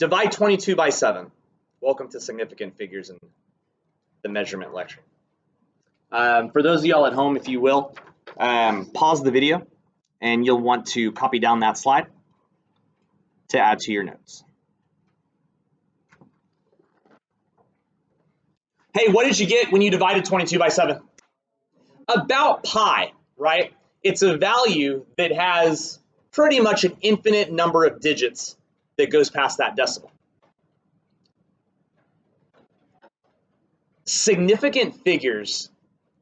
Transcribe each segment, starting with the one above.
Divide 22 by 7. Welcome to Significant Figures in the Measurement Lecture. For those of y'all at home, if you will, pause the video and you'll want to copy down that slide to add to your notes. Hey, what did you get when you divided 22 by 7? About pi, right? It's a value that has pretty much an infinite number of digits that goes past that decimal. Significant figures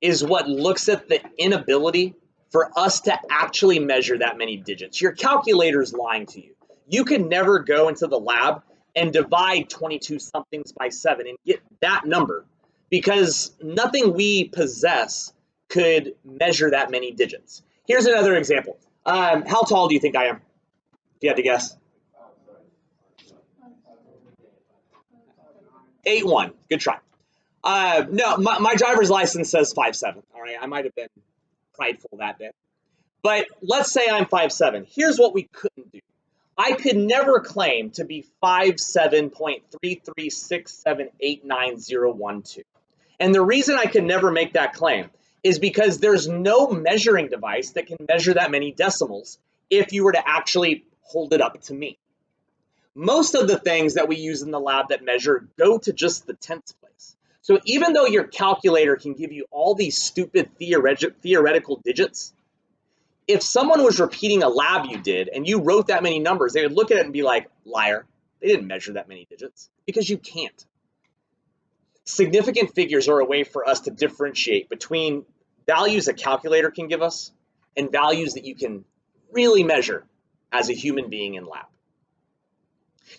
is what looks at the inability for us to actually measure that many digits. Your calculator's lying to you. You can never go into the lab and divide 22 somethings by 7 and get that number because nothing we possess could measure that many digits. Here's another example. How tall do you think I am? If you had to guess. 8'1". Good try. No, my driver's license says 5'7". All right, I might have been prideful that day. But let's say I'm 5'7". Here's what we couldn't do. I could never claim to be 5'7.336789.012. And the reason I could never make that claim is because there's no measuring device that can measure that many decimals if you were to actually hold it up to me. Most of the things that we use in the lab that measure go to just the tenths place. So even though your calculator can give you all these stupid theoretical digits, if someone was repeating a lab you did and you wrote that many numbers, they would look at it and be like, liar, they didn't measure that many digits, because you can't. Significant figures are a way for us to differentiate between values a calculator can give us and values that you can really measure as a human being in lab.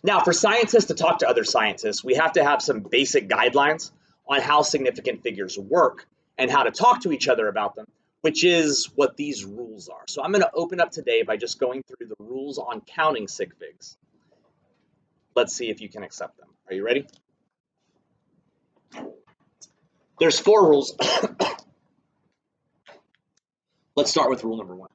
Now, for scientists to talk to other scientists, we have to have some basic guidelines on how significant figures work and how to talk to each other about them, which is what these rules are. So I'm going to open up today by just going through the rules on counting sig figs. Let's see if you can accept them. Are you ready? There's 4 rules. Let's start with rule number 1.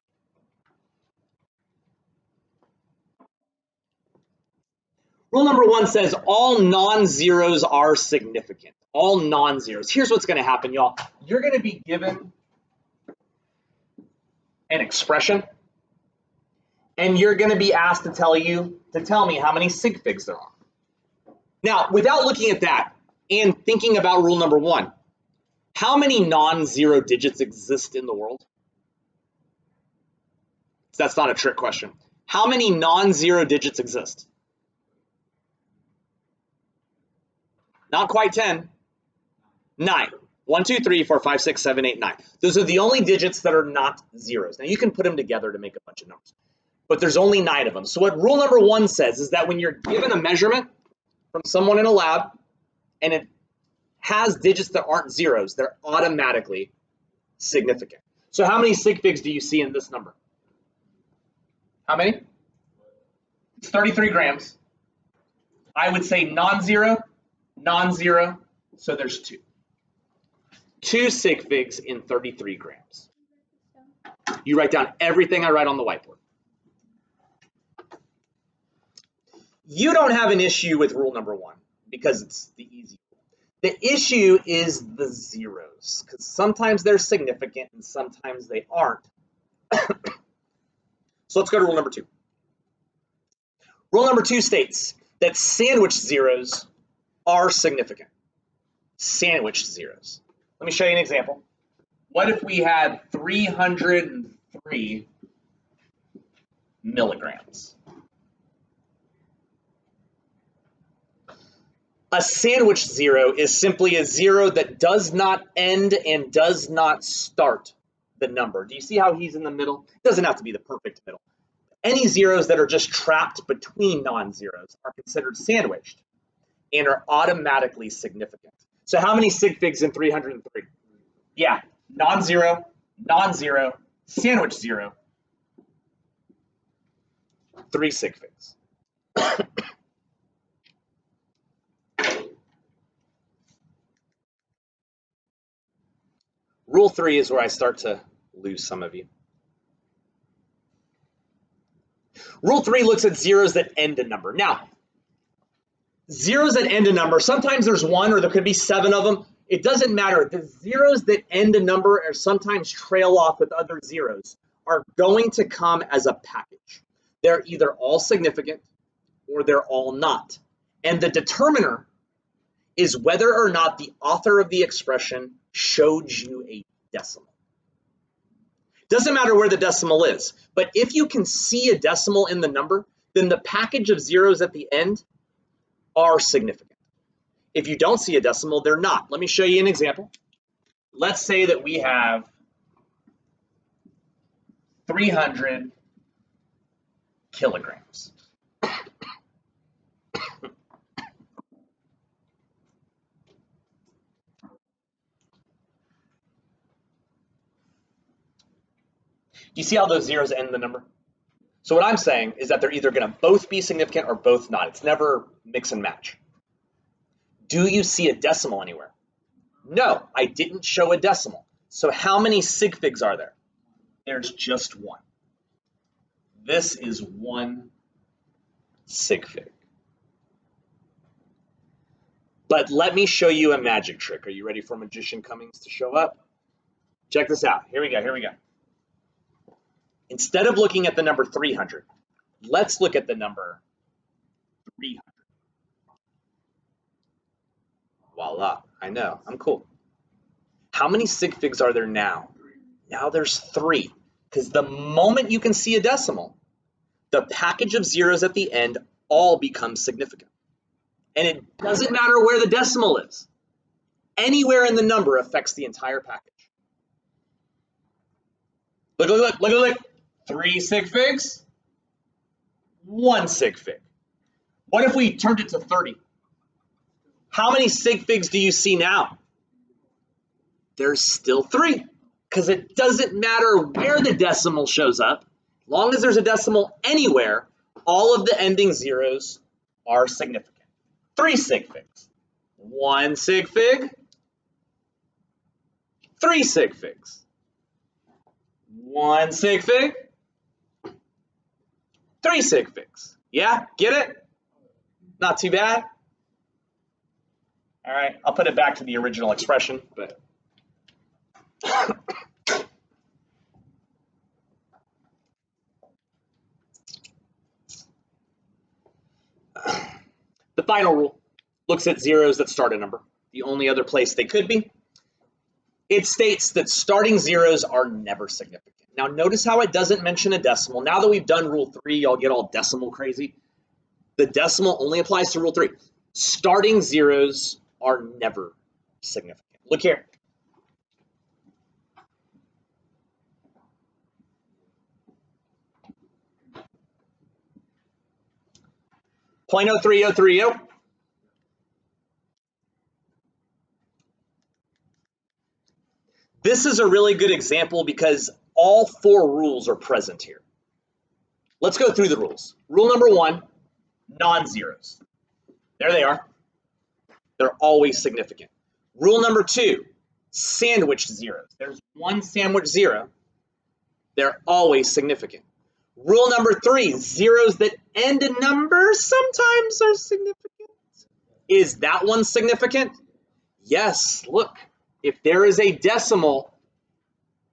Rule number 1 says all non-zeros are significant. All non-zeros. Here's what's going to happen, y'all. You're going to be given an expression, and you're going to be asked to tell me how many sig figs there are. Now, without looking at that and thinking about rule number 1, how many non-zero digits exist in the world? That's not a trick question. How many non-zero digits exist? Not quite 10. 9. 1, 2, 3, 4, 5, 6, 7, 8, 9. Those are the only digits that are not zeros. Now you can put them together to make a bunch of numbers, but there's only 9 of them. So what rule number 1 says is that when you're given a measurement from someone in a lab and it has digits that aren't zeros, they're automatically significant. So how many sig figs do you see in this number? How many? It's 33 grams. I would say non-zero, non-zero, so there's 2. 2 sig figs in 33 grams. You write down everything I write on the whiteboard. You don't have an issue with rule number 1 because it's the easy rule. The issue is the zeros, because sometimes they're significant and sometimes they aren't. So let's go to rule number 2. Rule number 2 states that sandwich zeros are significant. Sandwich zeros. Let me show you an example. What if we had 303 milligrams? A sandwich zero is simply a zero that does not end and does not start the number. Do you see how he's in the middle? It doesn't have to be the perfect middle. Any zeros that are just trapped between non-zeros are considered sandwiched and are automatically significant. So how many sig figs in 303? Yeah, non-zero, non-zero, sandwich zero, 3 sig figs. Rule 3 is where I start to lose some of you. Rule 3 looks at zeros that end a number. Now, zeros that end a number, sometimes there's one or there could be 7 of them. It doesn't matter. The zeros that end a number or sometimes trail off with other zeros are going to come as a package. They're either all significant or they're all not. And the determiner is whether or not the author of the expression showed you a decimal. Doesn't matter where the decimal is, but if you can see a decimal in the number, then the package of zeros at the end are significant. If you don't see a decimal, they're not. Let me show you an example. Let's say that we have 300 kilograms. You see how those zeros end the number? So what I'm saying is that they're either going to both be significant or both not. It's never mix and match. Do you see a decimal anywhere? No, I didn't show a decimal. So how many sig figs are there? There's just one. This is one sig fig. But let me show you a magic trick. Are you ready for Magician Cummings to show up? Check this out. Here we go. Here we go. Instead of looking at the number 300, let's look at the number 300. Voila. I know. I'm cool. How many sig figs are there now? Now there's 3. Because the moment you can see a decimal, the package of zeros at the end all becomes significant. And it doesn't matter where the decimal is. Anywhere in the number affects the entire package. Look, look, look, look, look. 3 sig figs, 1 sig fig. What if we turned it to 30? How many sig figs do you see now? There's still 3, because it doesn't matter where the decimal shows up. As long as there's a decimal anywhere, all of the ending zeros are significant. 3 sig figs, 1 sig fig, 3 sig figs, 1 sig fig, 3 sig figs. Yeah, get it? Not too bad. All right, I'll put it back to the original expression, but the final rule looks at zeros that start a number. The only other place they could be. It states that starting zeros are never significant. Now notice how it doesn't mention a decimal. Now that we've done rule 3, y'all get all decimal crazy. The decimal only applies to rule 3. Starting zeros are never significant. Look here. .03030. This is a really good example because all 4 rules are present here. Let's go through the rules. Rule number 1, non-zeros. There they are. They're always significant. Rule number 2, sandwiched zeros. There's 1 sandwich zero. They're always significant. Rule number 3, zeros that end in numbers sometimes are significant. Is that one significant? Yes, look. If there is a decimal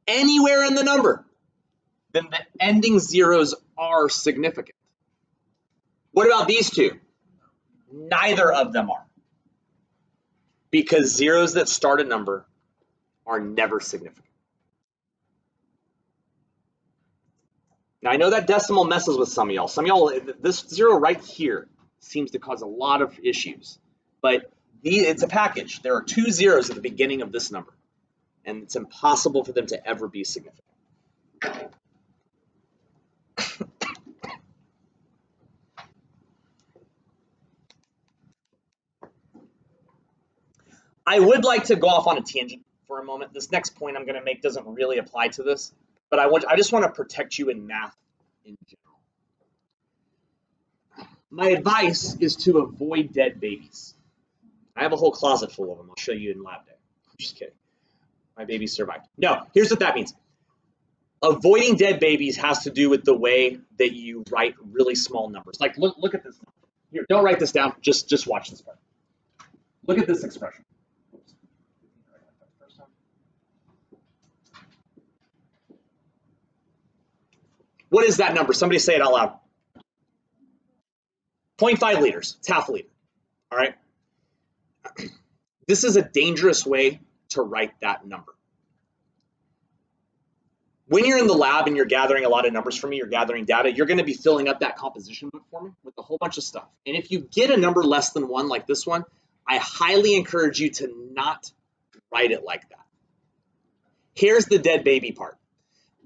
anywhere in the number, then the ending zeros are significant. What about these 2? Neither of them are. Because zeros that start a number are never significant. Now I know that decimal messes with some of y'all. Some of y'all, this 0 right here seems to cause a lot of issues. But it's a package. There are 2 zeros at the beginning of this number. And it's impossible for them to ever be significant. I would like to go off on a tangent for a moment. This next point I'm going to make doesn't really apply to this, but I just want to protect you in math in general. My advice is to avoid dead babies. I have a whole closet full of them. I'll show you in lab day. I'm just kidding. My baby survived. No, here's what that means. Avoiding dead babies has to do with the way that you write really small numbers. Like, look at this number. Here, don't write this down. Just watch this part. Look at this expression. What is that number? Somebody say it out loud. 0.5 liters. It's half a liter. All right. This is a dangerous way to write that number. When you're in the lab and you're gathering a lot of numbers for me, you're gathering data, you're going to be filling up that composition book for me with a whole bunch of stuff. And if you get a number less than 1 like this one, I highly encourage you to not write it like that. Here's the dead baby part.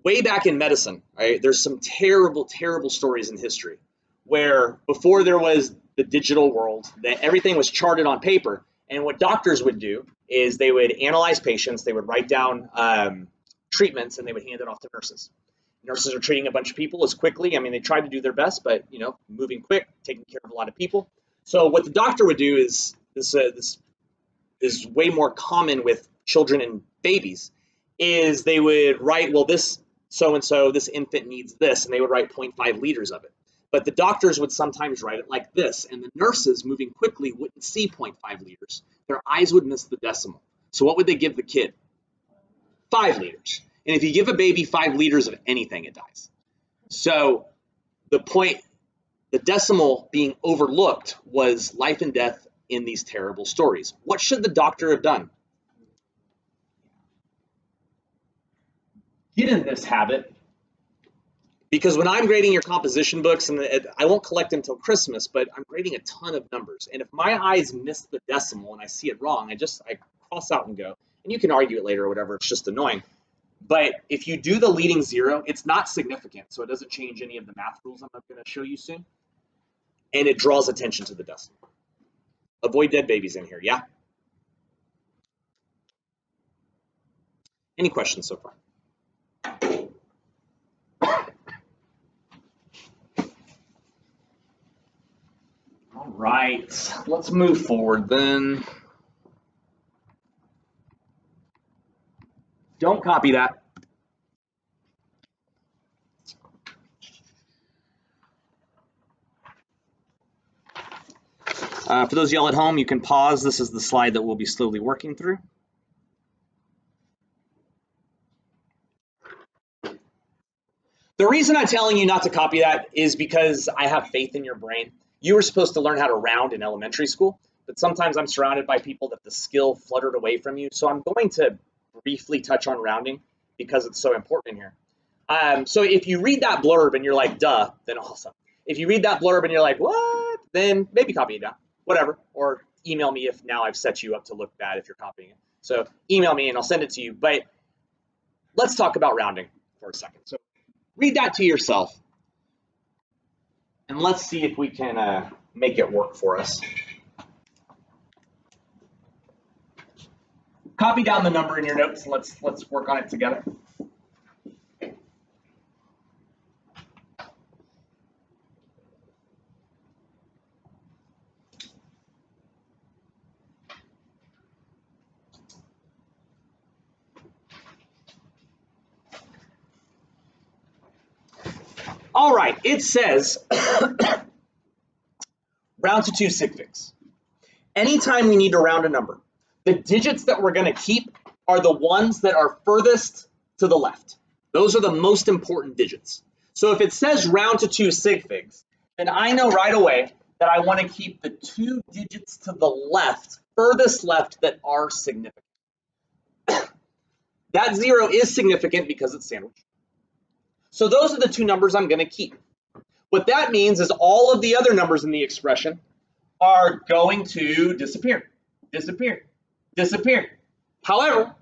Way back in medicine, right, there's some terrible, terrible stories in history where before there was the digital world, that everything was charted on paper. And what doctors would do is they would analyze patients, they would write down treatments, and they would hand it off to nurses. Nurses are treating a bunch of people as quickly. I mean, they tried to do their best, but moving quick, taking care of a lot of people. So what the doctor would do is this is way more common with children and babies. Is they would write, well, this so-and-so, this infant needs this, and they would write 0.5 liters of it. But the doctors would sometimes write it like this, and the nurses moving quickly wouldn't see 0.5 liters. Their eyes would miss the decimal. So what would they give the kid? 5 liters. And if you give a baby 5 liters of anything, it dies. So the decimal being overlooked was life and death in these terrible stories. What should the doctor have done? Get in this habit, because when I'm grading your composition books, and I won't collect them until Christmas, but I'm grading a ton of numbers. And if my eyes miss the decimal and I see it wrong, I cross out and go. And you can argue it later or whatever, it's just annoying. But if you do the leading zero, it's not significant, so it doesn't change any of the math rules I'm going to show you soon. And it draws attention to the decimal. Avoid dead babies in here, yeah? Any questions so far? All right, let's move forward then. Don't copy that. For those of y'all at home, you can pause. This is the slide that we'll be slowly working through. The reason I'm telling you not to copy that is because I have faith in your brain. You were supposed to learn how to round in elementary school, but sometimes I'm surrounded by people that the skill fluttered away from you. So I'm going to briefly touch on rounding because it's so important in here. So if you read that blurb and you're like, duh, then awesome. If you read that blurb and you're like, what? Then maybe copy it down, whatever. Or email me if now I've set you up to look bad if you're copying it. So email me and I'll send it to you. But let's talk about rounding for a second. So read that to yourself. And let's see if we can make it work for us. Copy down the number in your notes and let's work on it together. All right, it says round to 2 sig figs. Anytime we need to round a number, the digits that we're going to keep are the ones that are furthest to the left. Those are the most important digits. So if it says round to 2 sig figs, then I know right away that I want to keep the 2 digits to the left, furthest left, that are significant. That 0 is significant because it's sandwiched. So those are the 2 numbers I'm going to keep. What that means is all of the other numbers in the expression are going to disappear, disappear, disappear. However,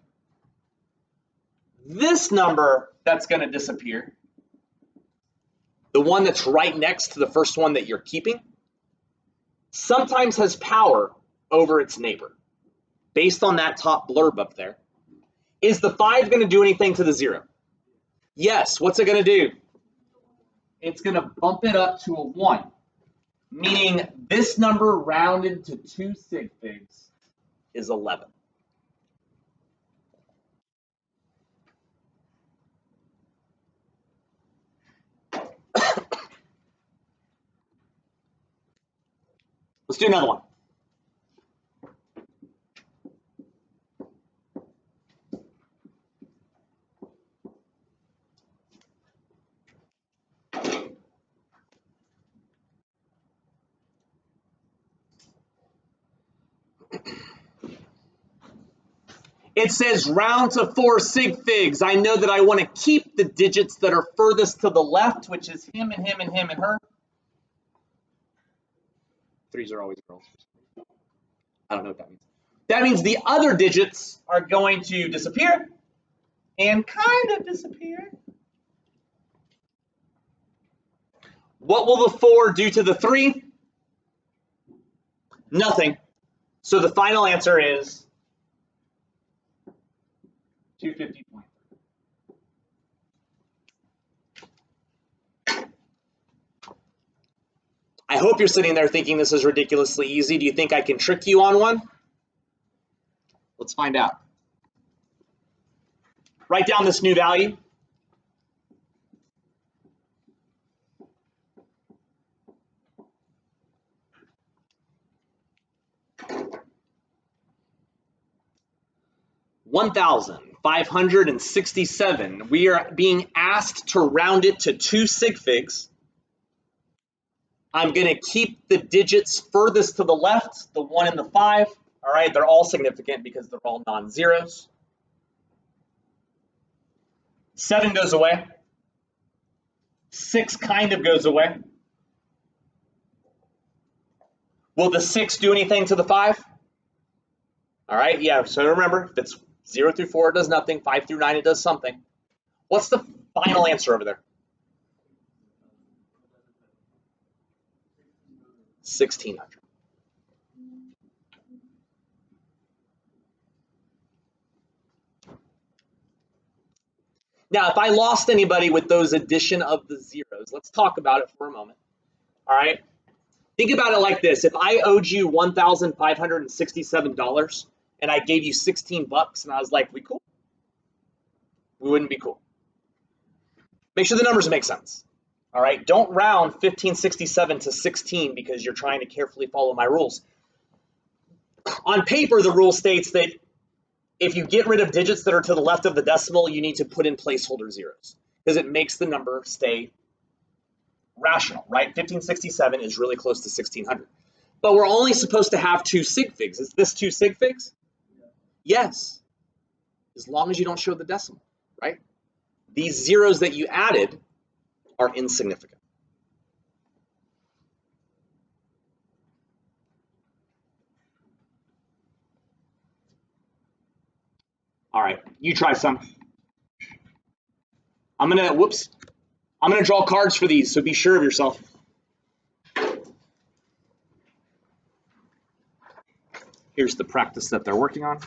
this number that's going to disappear, the one that's right next to the first one that you're keeping, sometimes has power over its neighbor. Based on that top blurb up there, is the 5 going to do anything to the 0? Yes. What's it going to do? It's going to bump it up to a 1, meaning this number rounded to 2 sig figs is 11. Let's do another one. It says round to 4 sig figs. I know that I want to keep the digits that are furthest to the left, which is him and him and him and her. Threes are always girls. I don't know what that means. That means the other digits are going to disappear and kind of disappear. What will the 4 do to the 3? Nothing. So the final answer is 250.3. I hope you're sitting there thinking this is ridiculously easy. Do you think I can trick you on one? Let's find out. Write down this new value. $1,567. We are being asked to round it to 2 sig figs. I'm going to keep the digits furthest to the left, the 1 and the 5. All right, they're all significant because they're all non-zeros. 7 goes away. 6 kind of goes away. Will the 6 do anything to the 5? All right, yeah, so remember, if it's 0 through 4, it does nothing. 5 through 9, it does something. What's the final answer over there? 1,600. Now, if I lost anybody with those addition of the zeros, let's talk about it for a moment. All right. Think about it like this. If I owed you $1,567 and I gave you 16 bucks and I was like, we cool? We wouldn't be cool. Make sure the numbers make sense. All right. Don't round 1567 to 16 because you're trying to carefully follow my rules. On paper, the rule states that if you get rid of digits that are to the left of the decimal, you need to put in placeholder zeros because it makes the number stay rational, right? 1567 is really close to 1600. But we're only supposed to have 2 sig figs. Is this 2 sig figs? Yes, as long as you don't show the decimal, right? These zeros that you added are insignificant. All right, you try some. I'm gonna draw cards for these, so be sure of yourself. Here's the practice that they're working on.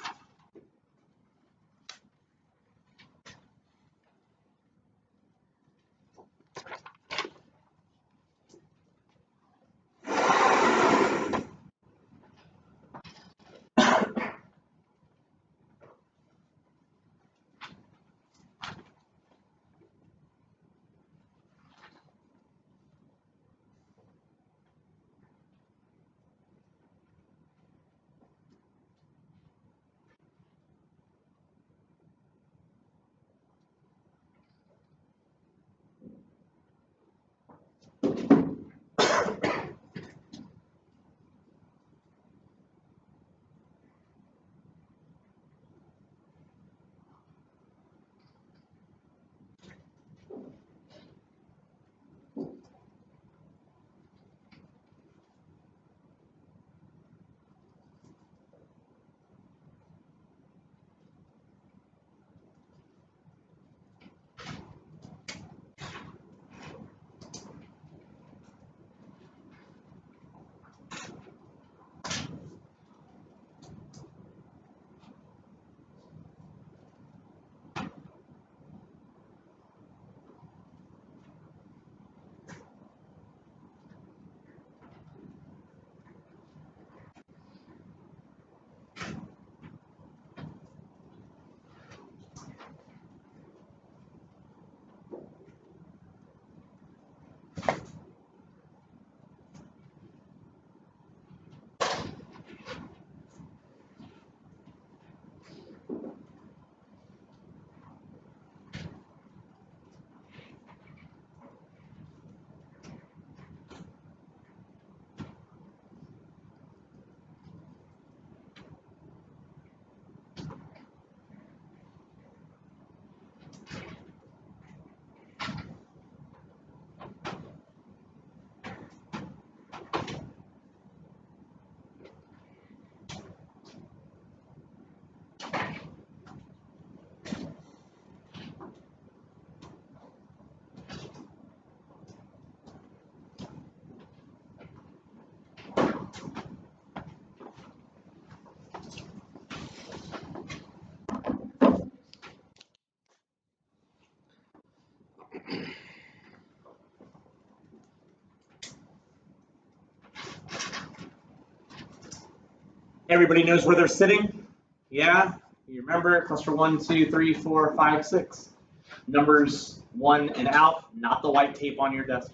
Everybody knows where they're sitting? Yeah? You remember cluster 1, 2, 3, 4, 5, 6. Numbers 1 and out, not the white tape on your desk.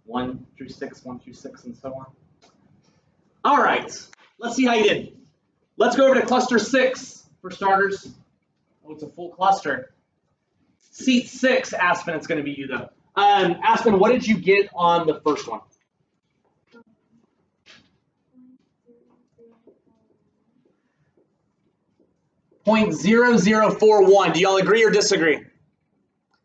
1 through 6, 1 through 6, and so on. All right, let's see how you did. Let's go over to cluster 6 for starters. Oh, it's a full cluster. Seat 6, Aspen, it's going to be you though. Aspen, what did you get on the first one? 0.0041. Do y'all agree or disagree?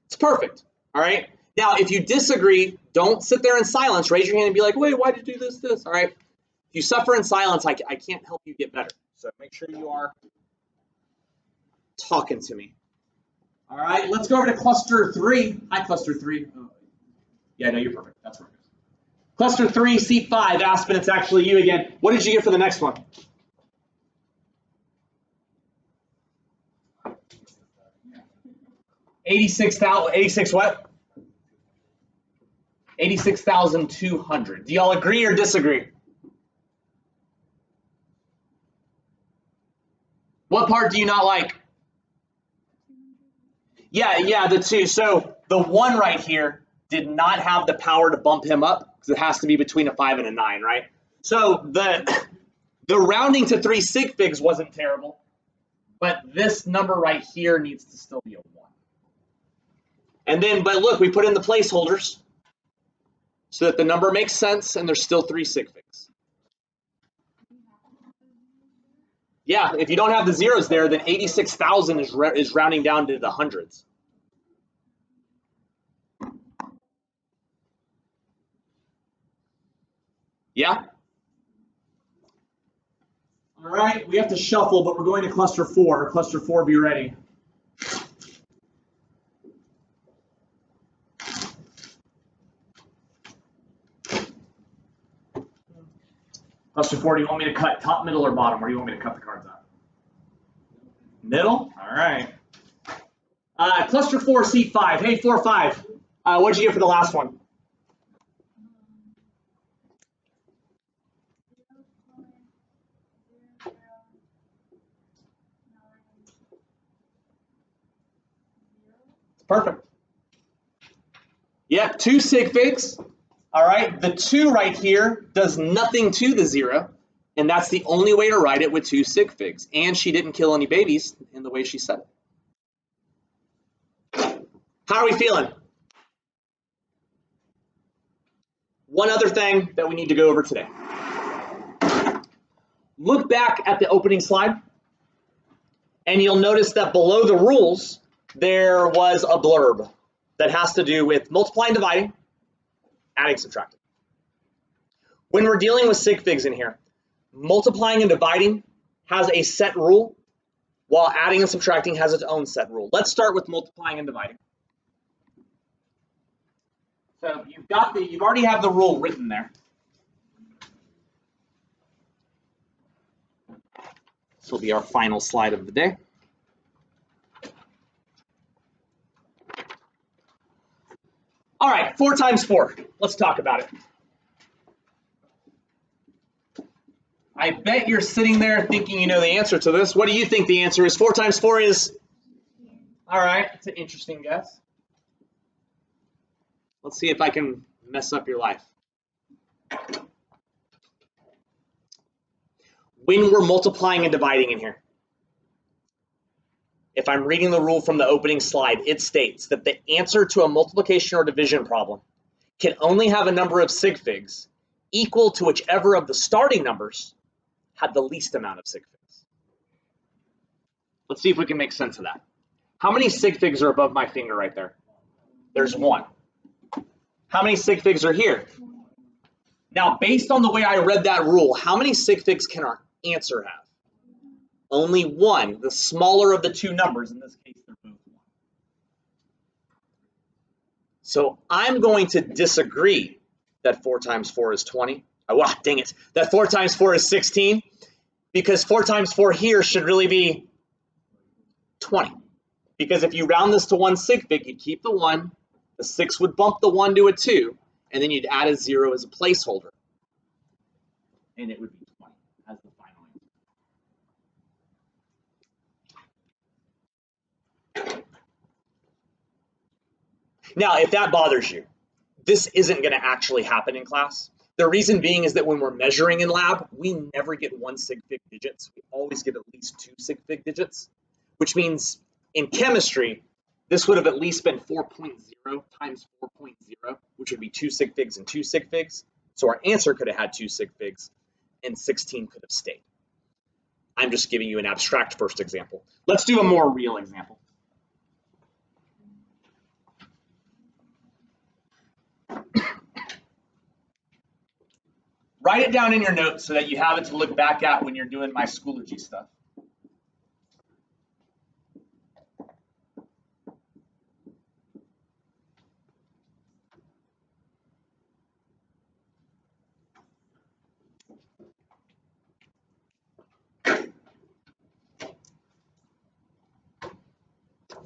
It's perfect. All right. Now, if you disagree, don't sit there in silence. Raise your hand and be like, wait, why did you do this? All right. If you suffer in silence, I can't help you get better. So make sure you are talking to me. All right. Let's go over to cluster 3. Hi, cluster 3. Oh, yeah, no, you're perfect. That's perfect. Cluster 3, seat 5. Aspen, it's actually you again. What did you get for the next one? 86 what? 86,200. Do y'all agree or disagree? What part do you not like? Yeah, the 2. So the 1 right here did not have the power to bump him up because it has to be between a 5 and a 9, right? So the rounding to 3 sig figs wasn't terrible, but this number right here needs to still be a 1. And then, but look, we put in the placeholders so that the number makes sense and there's still 3 sig figs. Yeah, if you don't have the zeros there, then 86,000 is rounding down to the hundreds. Yeah? All right, we have to shuffle, but we're going to cluster 4. Cluster 4, be ready. Cluster 4, do you want me to cut top, middle, or bottom? Or do you want me to cut the cards out? Middle? All right. Cluster 4, seat 5. Hey, 4, 5. What did you get for the last one? Perfect. Yep, 2 sig figs. All right, the 2 right here does nothing to the 0, and that's the only way to write it with 2 sig figs. And she didn't kill any babies in the way she said it. How are we feeling? One other thing that we need to go over today. Look back at the opening slide, and you'll notice that below the rules, there was a blurb that has to do with multiplying, dividing, adding, subtracting. When we're dealing with sig figs in here, multiplying and dividing has a set rule, while adding and subtracting has its own set rule. Let's start with multiplying and dividing. So you already have the rule written there. This will be our final slide of the day. All right, 4 times 4. Let's talk about it. I bet you're sitting there thinking you know the answer to this. What do you think the answer is? 4 times 4 is? All right, it's an interesting guess. Let's see if I can mess up your life. When we're multiplying and dividing in here, if I'm reading the rule from the opening slide, it states that the answer to a multiplication or division problem can only have a number of sig figs equal to whichever of the starting numbers had the least amount of sig figs. Let's see if we can make sense of that. How many sig figs are above my finger right there? There's 1. How many sig figs are here? Now, based on the way I read that rule, how many sig figs can our answer have? Only 1, the smaller of the 2 numbers. In this case, they're both 1. So I'm going to disagree that 4 times 4 is 20. Oh, wow, dang it. That 4 times 4 is 16, because 4 times 4 here should really be 20. Because if you round this to 1 sig fig, you'd keep the 1, the 6 would bump the 1 to a 2, and then you'd add a 0 as a placeholder. And it would be 20 as the final answer. Now, if that bothers you, this isn't going to actually happen in class. The reason being is that when we're measuring in lab, we never get 1 sig fig digits. We always get at least 2 sig fig digits, which means in chemistry, this would have at least been 4.0 times 4.0, which would be 2 sig figs and 2 sig figs. So our answer could have had 2 sig figs, and 16 could have stayed. I'm just giving you an abstract first example. Let's do a more real example. Write it down in your notes so that you have it to look back at when you're doing my Schoology stuff.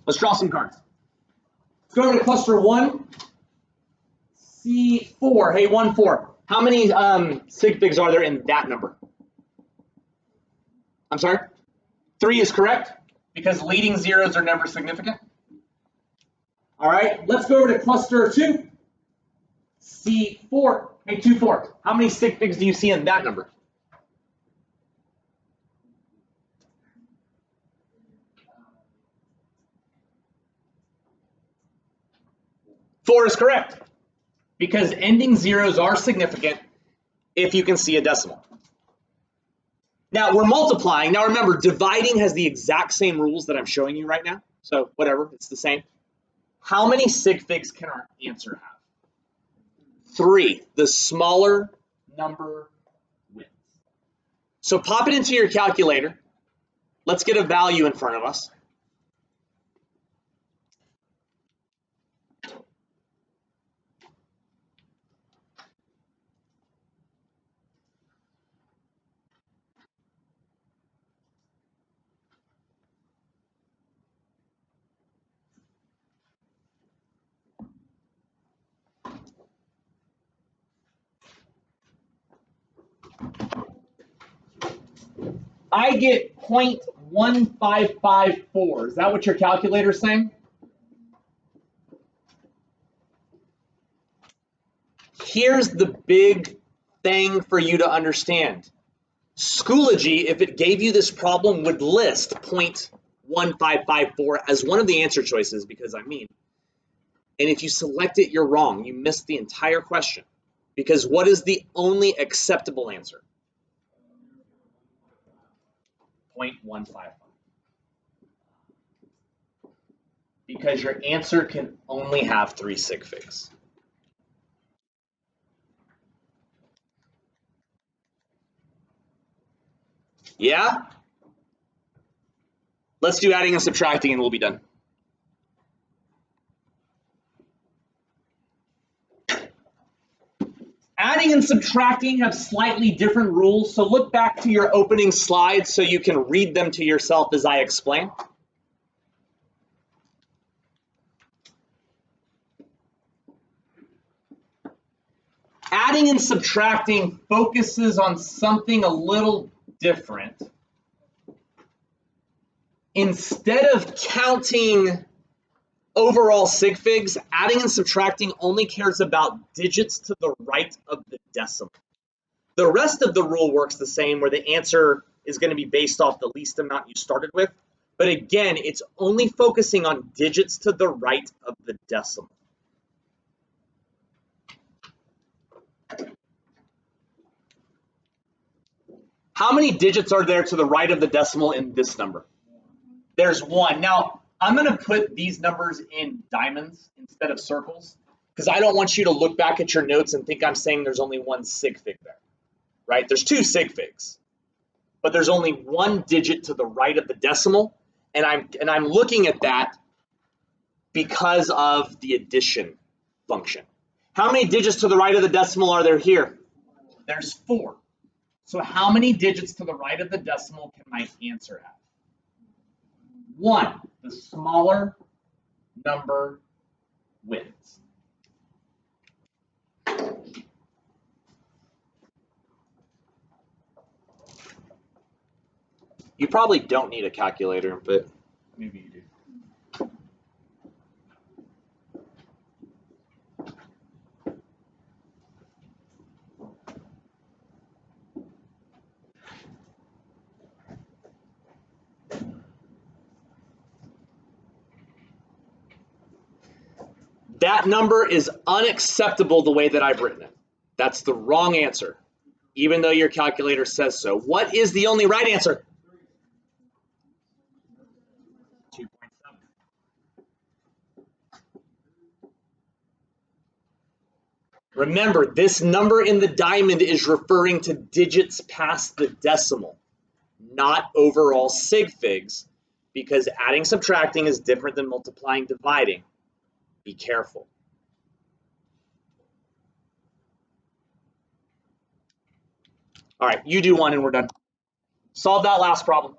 Let's draw some cards. Let's go over to cluster 1, C4. Hey, 1, 4. How many sig figs are there in that number? I'm sorry? 3 is correct, because leading zeros are never significant. All right, let's go over to cluster 2, C4. Hey, 2, 4. How many sig figs do you see in that number? Four is correct, because ending zeros are significant if you can see a decimal. Now we're multiplying. Now remember, dividing has the exact same rules that I'm showing you right now. So whatever, it's the same. How many sig figs can our answer have? 3, the smaller number wins. So pop it into your calculator. Let's get a value in front of us. I get 0.1554. Is that what your calculator is saying? Here's the big thing for you to understand. Schoology, if it gave you this problem, would list 0.1554 as one of the answer choices, because I'm mean. And if you select it, you're wrong. You missed the entire question. Because what is the only acceptable answer? 0.155. Because your answer can only have 3 sig figs. Yeah? Let's do adding and subtracting and we'll be done. Adding and subtracting have slightly different rules, so look back to your opening slides so you can read them to yourself as I explain. Adding and subtracting focuses on something a little different. Instead of counting overall sig figs, adding and subtracting only cares about digits to the right of the decimal. The rest of the rule works the same, where the answer is going to be based off the least amount you started with. But again, it's only focusing on digits to the right of the decimal. How many digits are there to the right of the decimal in this number? There's 1. Now, I'm going to put these numbers in diamonds instead of circles, because I don't want you to look back at your notes and think I'm saying there's only 1 sig fig there, right? There's 2 sig figs, but there's only 1 digit to the right of the decimal, and I'm looking at that because of the addition function. How many digits to the right of the decimal are there here? There's 4. So how many digits to the right of the decimal can my answer have? 1. The smaller number wins. You probably don't need a calculator, but maybe you do. That number is unacceptable the way that I've written it. That's the wrong answer, even though your calculator says so. What is the only right answer? 2.7. Remember, this number in the diamond is referring to digits past the decimal, not overall sig figs, because adding, subtracting is different than multiplying, dividing. Be careful. All right, you do one and we're done. Solve that last problem.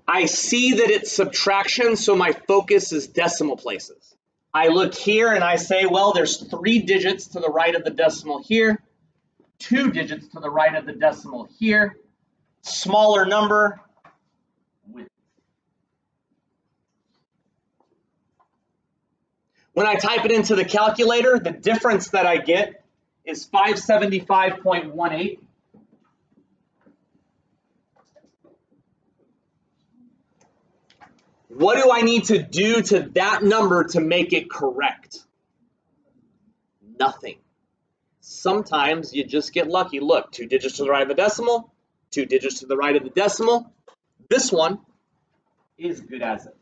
I see that it's subtraction, so my focus is decimal places. I look here and I say, well, there's 3 digits to the right of the decimal here, 2 digits to the right of the decimal here, smaller number, with. When I type it into the calculator, the difference that I get is 575.18. What do I need to do to that number to make it correct? Nothing. Sometimes you just get lucky. Look, 2 digits to the right of the decimal, 2 digits to the right of the decimal. This one is good as is.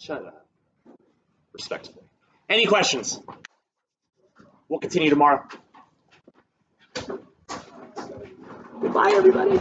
Shut up. Respectfully. Any questions? We'll continue tomorrow. Goodbye, everybody.